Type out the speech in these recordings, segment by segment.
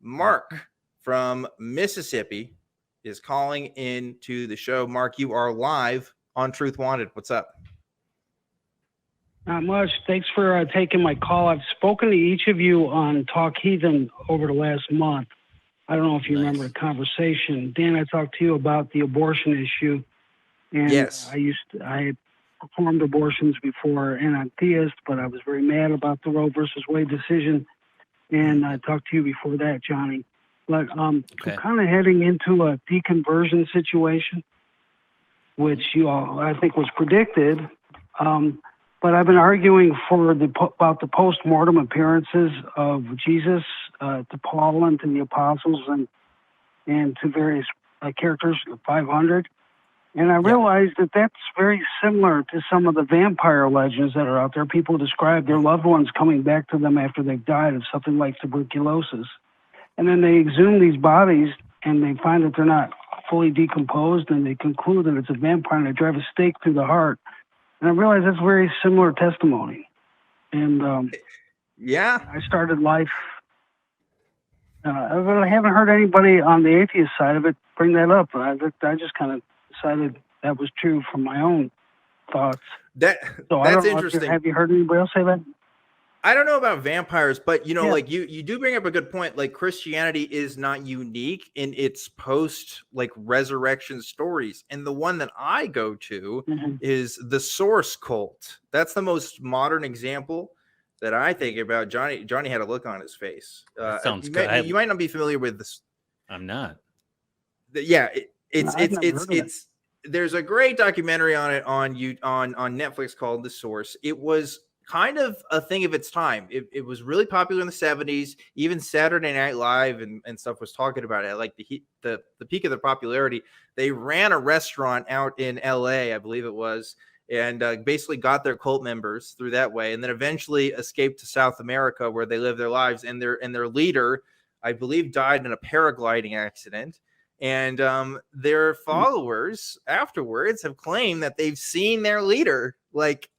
Mark from Mississippi is calling into the show. Mark, you are live on Truth Wanted. What's up? Not much. Thanks for taking my call. I've spoken to each of you on Talk Heathen over the last month. I don't know if you remember the conversation. Dan, I talked to you about the abortion issue. And yes. I performed abortions before, and I'm theist, but I was very mad about the Roe versus Wade decision. And I talked to you before that, Johnny. But I'm kind of heading into a deconversion situation, which you all, I think, was predicted. But I've been arguing about the post-mortem appearances of Jesus to Paul and to the apostles and to various characters, 500. And I realized that that's very similar to some of the vampire legends that are out there. People describe their loved ones coming back to them after they've died of something like tuberculosis. And then they exhume these bodies and they find that they're not fully decomposed, and they conclude that it's a vampire, and they drive a stake through the heart. And I realized that's very similar testimony. And I started life. I haven't heard anybody on the atheist side of it bring that up. I just kind of decided that was true from my own thoughts. That's interesting. Have you heard anybody else say that? I don't know about vampires, but like you do bring up a good point. Like, Christianity is not unique in its post resurrection stories. And the one that I go to is the Source cult. That's the most modern example that I think about. Johnny had a look on his face. Sounds good. You might not be familiar with this. I'm not. Yeah, it's there's a great documentary on it on Netflix called The Source. It was kind of a thing of its time. It was really popular in the 70s. Even Saturday Night Live and stuff was talking about it. Like the peak of the popularity, they ran a restaurant out in LA, I believe it was, and basically got their cult members through that way, and then eventually escaped to South America where they live their lives. And their leader, I believe, died in a paragliding accident. And their followers afterwards have claimed that they've seen their leader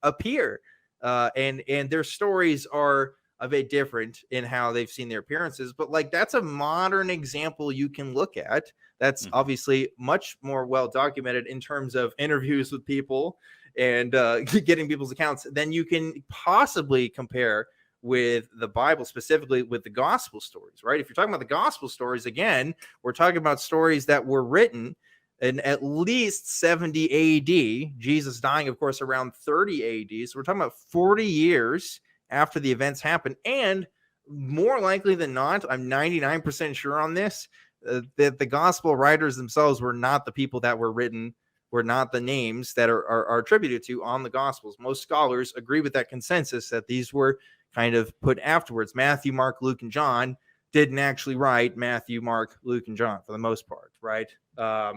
appear. And their stories are a bit different in how they've seen their appearances, but that's a modern example you can look at. That's obviously much more well documented in terms of interviews with people and getting people's accounts than you can possibly compare with the Bible, specifically with the gospel stories, right? If you're talking about the gospel stories, again, we're talking about stories that were written in at least 70 AD, Jesus dying, of course, around 30 AD. So we're talking about 40 years after the events happened. And more likely than not, I'm 99% sure on this, that the gospel writers themselves were not the people that were written, were not the names that are attributed to on the gospels. Most scholars agree with that consensus that these were kind of put afterwards. Matthew, Mark, Luke, and John didn't actually write Matthew, Mark, Luke, and John for the most part, right?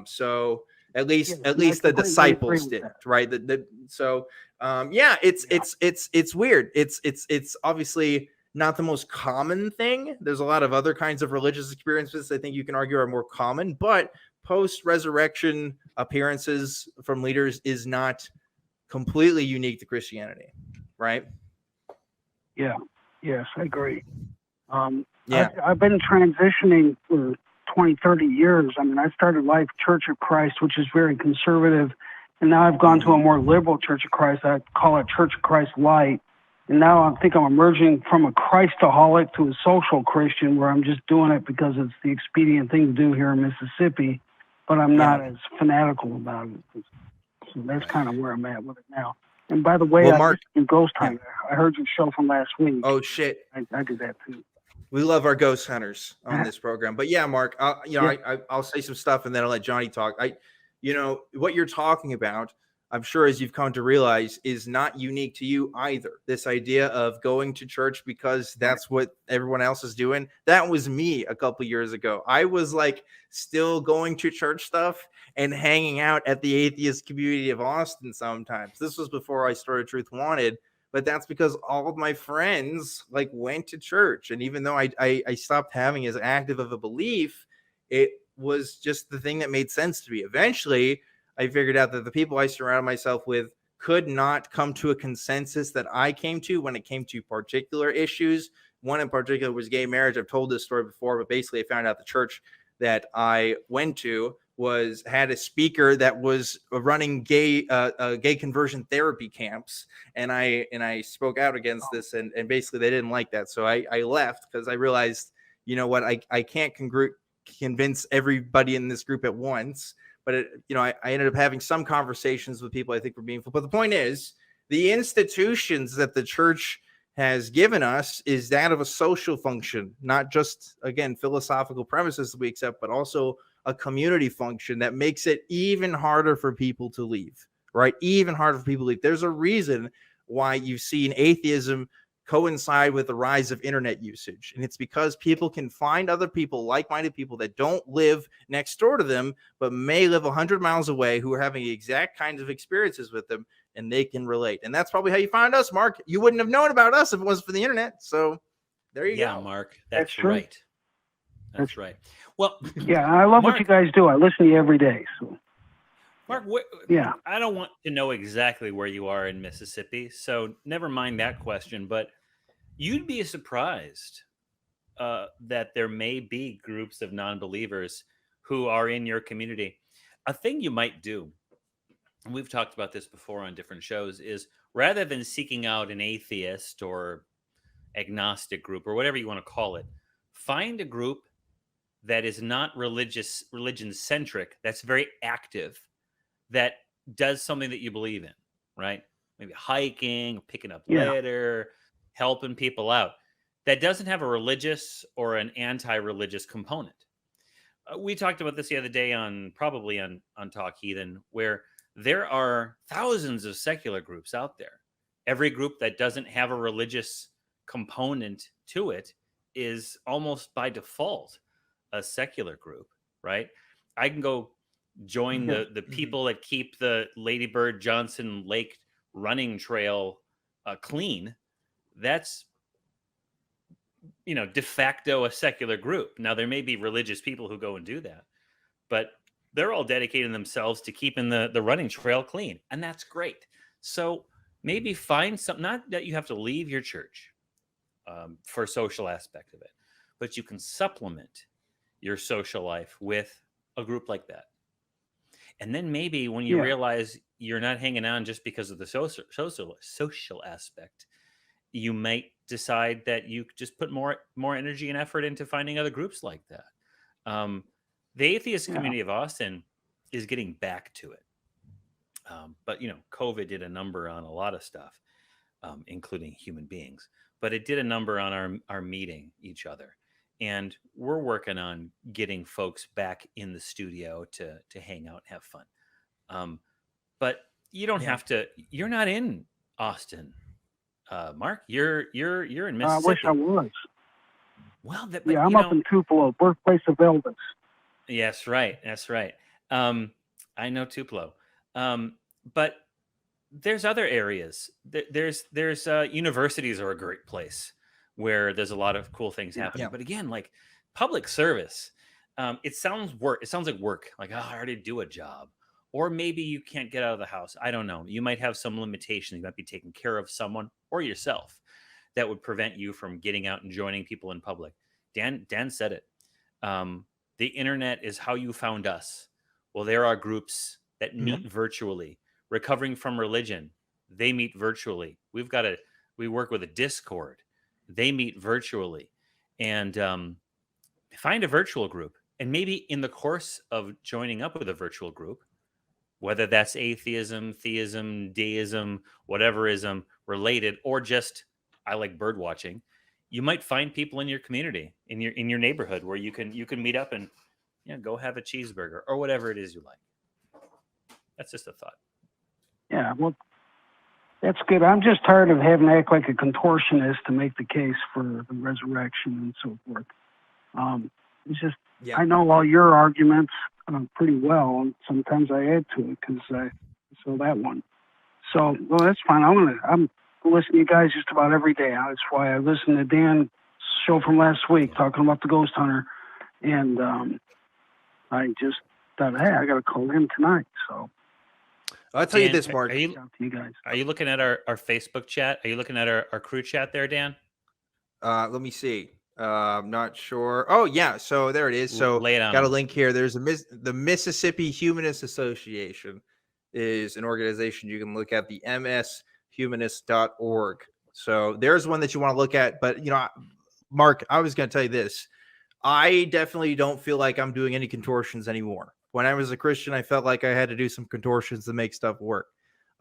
So at least the disciples did, right? It's weird. It's obviously not the most common thing. There's a lot of other kinds of religious experiences I think you can argue are more common, but post-resurrection appearances from leaders is not completely unique to Christianity, right? Yeah. Yes, I agree. I've been transitioning for 20, 30 years. I mean, I started life Church of Christ, which is very conservative, and now I've gone to a more liberal Church of Christ. I call it Church of Christ Light. And now I think I'm emerging from a Christaholic to a social Christian, where I'm just doing it because it's the expedient thing to do here in Mississippi, but I'm not as fanatical about it. So that's kind of where I'm at with it now. And by the way, Mark, I do Ghost Hunter. I heard your show from last week. Oh, shit. I did that too. We love our ghost hunters on this program. But yeah, Mark, I'll say some stuff and then I'll let Johnny talk. What you're talking about, I'm sure, as you've come to realize, is not unique to you either. This idea of going to church because that's what everyone else is doing. That was me a couple years ago. I was still going to church stuff and hanging out at the Atheist Community of Austin sometimes. This was before I started Truth Wanted. But that's because all of my friends went to church. And even though I stopped having as active of a belief, it was just the thing that made sense to me. Eventually, I figured out that the people I surrounded myself with could not come to a consensus that I came to when it came to particular issues One in particular was gay marriage. I've told this story before, but basically I found out the church that I went to had a speaker that was running gay conversion therapy camps, and I spoke out against this, and basically they didn't like that, so I left because I realized, you know what, I can't convince everybody in this group at once, but I ended up having some conversations with people I think were meaningful. But the point is, the institutions that the church has given us is that of a social function, not just, again, philosophical premises that we accept, but also a community function that makes it even harder for people to leave, right? Even harder for people to leave. There's a reason why you've seen atheism coincide with the rise of internet usage. And it's because people can find other people, like-minded people that don't live next door to them, but may live 100 miles away, who are having the exact kinds of experiences with them, and they can relate. And that's probably how you found us, Mark. You wouldn't have known about us if it wasn't for the internet. So there you go. Yeah, Mark, that's true. right. That's right. Well, yeah, I love Mark, what you guys do. I listen to you every day. So, Mark, yeah, I don't want to know exactly where you are in Mississippi, so never mind that question. But you'd be surprised that there may be groups of non-believers who are in your community. A thing you might do, and we've talked about this before on different shows, is rather than seeking out an atheist or agnostic group or whatever you want to call it, find a group that is not religion centric, that's very active, that does something that you believe in, right? Maybe hiking, picking up litter, helping people out, that doesn't have a religious or an anti-religious component. We talked about this the other day on Talk Heathen, where there are thousands of secular groups out there. Every group that doesn't have a religious component to it is almost by default a secular group, right? I can go join the people that keep the Lady Bird Johnson Lake running trail clean. That's, de facto a secular group. Now, there may be religious people who go and do that, but they're all dedicating themselves to keeping the running trail clean. And that's great. So maybe find something, not that you have to leave your church for a social aspect of it, but you can supplement your social life with a group like that. And then maybe when you realize you're not hanging on just because of the social aspect, you might decide that you just put more energy and effort into finding other groups like that. The Atheist Community of Austin is getting back to it. But, COVID did a number on a lot of stuff, including human beings. But it did a number on our meeting each other. And we're working on getting folks back in the studio to hang out and have fun. But you don't have to. You're not in Austin, Mark. You're in Mississippi. I wish I was. Well, I'm up in Tupelo, birthplace of Elvis. Yes, right. That's right. I know Tupelo, but there's other areas. There's universities are a great place where there's a lot of cool things happening. But again, like public service, it sounds like work. Like, oh, I already do a job. Or maybe you can't get out of the house. I don't know. You might have some limitations. You might be taking care of someone or yourself that would prevent you from getting out and joining people in public. Dan said it. The internet is how you found us. Well, there are groups that meet virtually. Recovering from religion, they meet virtually. We work with a Discord. They meet virtually. And find a virtual group. And maybe in the course of joining up with a virtual group, whether that's atheism, theism, deism, whateverism related, or just I like bird watching, you might find people in your community, in your neighborhood, where you can meet up and go have a cheeseburger or whatever it is you like. That's just a thought. Yeah, well, that's good. I'm just tired of having to act like a contortionist to make the case for the resurrection and so forth. It's just I know all your arguments pretty well, and sometimes I add to it because I saw that one. So, well, that's fine. I'm listening to you guys just about every day. That's why I listened to Dan's show from last week talking about the ghost hunter, and I just thought, hey, I got to call him tonight. So I'll tell you this, Mark. Are you looking at our Facebook chat? Are you looking at our crew chat there, Dan? Let me see. I'm not sure. Oh yeah, so there it is. So Lay it on got a 'em. link here. There's the Mississippi Humanist Association is an organization you can look at, the mshumanist.org. So there's one that you want to look at. But Mark, I was going to tell you this. I definitely don't feel like I'm doing any contortions anymore. When I was a Christian, I felt like I had to do some contortions to make stuff work.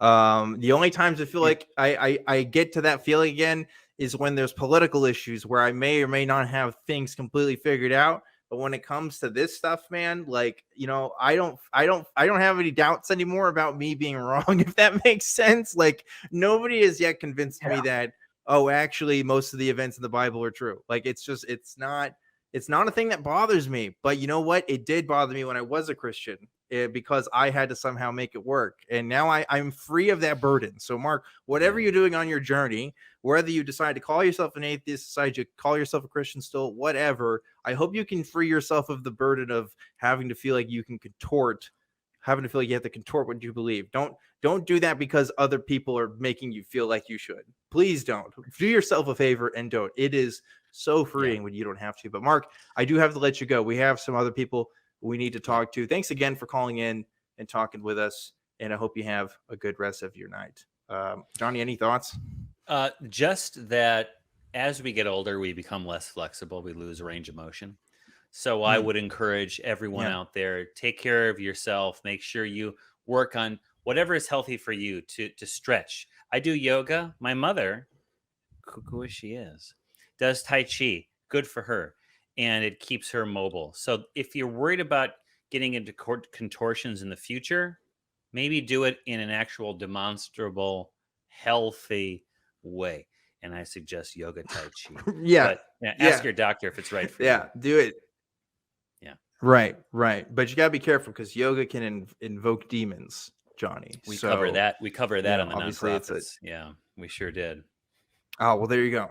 The only times I feel like I get to that feeling again is when there's political issues where I may or may not have things completely figured out. But when it comes to this stuff, man, like, I don't have any doubts anymore about me being wrong, if that makes sense. Like, nobody has yet convinced me that, oh, actually, most of the events in the Bible are true. Like, it's not a thing that bothers me. But you know what? It did bother me when I was a Christian, because I had to somehow make it work. And now I'm free of that burden. So, Mark, whatever you're doing on your journey, whether you decide to call yourself an atheist, decide to call yourself a Christian still, whatever, I hope you can free yourself of the burden of having to feel like you can contort, having to feel like you have to contort what you believe. Don't do that because other people are making you feel like you should. Please don't. Do yourself a favor and don't. It is so freeing when you don't have to. But Mark, I do have to let you go. We have some other people we need to talk to. Thanks again for calling in and talking with us. And I hope you have a good rest of your night. Johnny, any thoughts? Just that as we get older, we become less flexible. We lose range of motion. So I would encourage everyone out there, take care of yourself. Make sure you work on whatever is healthy for you to stretch. I do yoga. My mother, cuckoo as she is, does Tai Chi. Good for her. And it keeps her mobile. So if you're worried about getting into contortions in the future, maybe do it in an actual demonstrable, healthy way. And I suggest yoga, Tai Chi. But ask your doctor if it's right for you. Yeah, do it. Yeah. Right. But you got to be careful because yoga can invoke demons, Johnny. We cover that. We cover that on the obviously nonprofits. Yeah, we sure did. Oh, well, there you go.